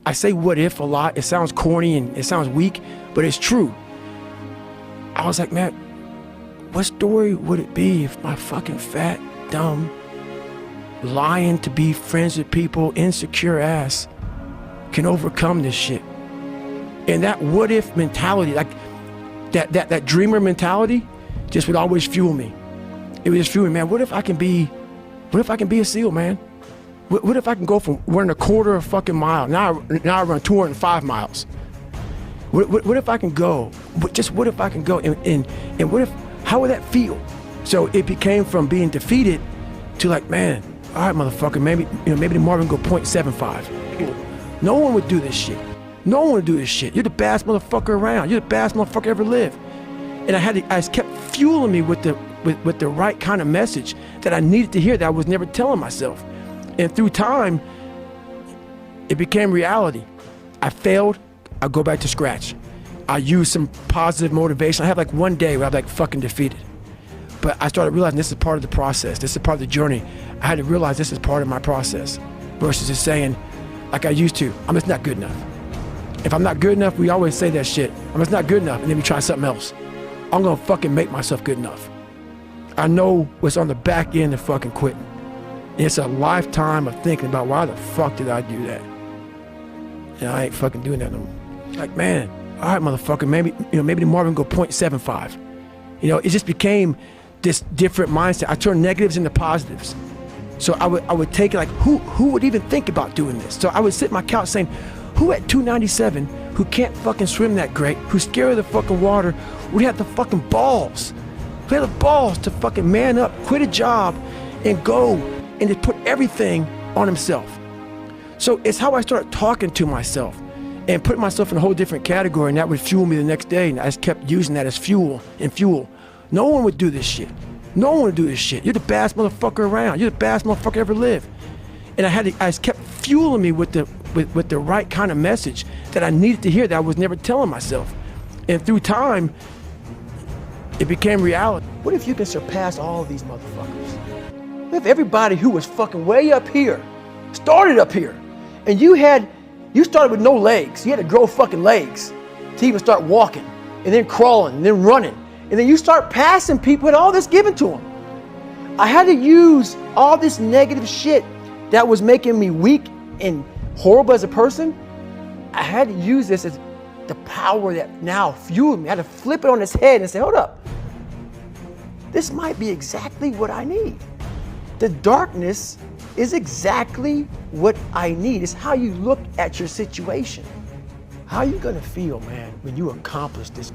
I say what if a lot. It sounds corny and it sounds weak, but it's true. I was like, man, what story would it be if my fucking fat, dumb, lying to be friends with people, insecure ass can overcome this shit? And that what if mentality, like that dreamer mentality just would always fuel me. It would just fuel me, man, what if I can be a SEAL, man? What if I can go from running a quarter of a fucking mile, now I run 205 miles. What if I can go, what if I can go, and what if, how would that feel? So it became from being defeated to like, man, all right, motherfucker, maybe tomorrow we can go 0.75. No one would do this shit. No one would do this shit. You're the baddest motherfucker around. You're the baddest motherfucker ever lived. And I kept fueling me with the right kind of message that I needed to hear that I was never telling myself. And through time, it became reality. I failed, I go back to scratch. I use some positive motivation. I have like one day where I'm like fucking defeated. But I started realizing this is part of the process. This is part of the journey. I had to realize this is part of my process versus just saying, like I used to, I'm just not good enough. If I'm not good enough, we always say that shit. I'm just not good enough, and then we try something else. I'm gonna fucking make myself good enough. I know what's on the back end of fucking quitting. It's a lifetime of thinking about why the fuck did I do that? And I ain't fucking doing that no more. Like, man, all right, motherfucker, maybe tomorrow we can go 0.75. It just became this different mindset. I turned negatives into positives. So I would take it like, who would even think about doing this? So I would sit on my couch saying, who at 297, who can't fucking swim that great, who's scared of the fucking water, would have the fucking balls? Who had the balls to fucking man up, quit a job, and go and just put everything on himself? So it's how I started talking to myself and putting myself in a whole different category, and that would fuel me the next day, and I just kept using that as fuel. No one would do this shit. No one would do this shit. You're the baddest motherfucker around. You're the baddest motherfucker ever lived. And I just kept fueling me with the right kind of message that I needed to hear that I was never telling myself. And through time, it became reality. What if you can surpass all of these motherfuckers? What if everybody who was fucking way up here started up here, and you started with no legs. You had to grow fucking legs to even start walking, and then crawling, and then running, and then you start passing people with all this given to them. I had to use all this negative shit that was making me weak and horrible as a person. I had to use this as the power that now fueled me. I had to flip it on its head and say, hold up, this might be exactly what I need. The darkness is exactly what I need. It's how you look at your situation. How are you gonna feel, man, when you accomplish this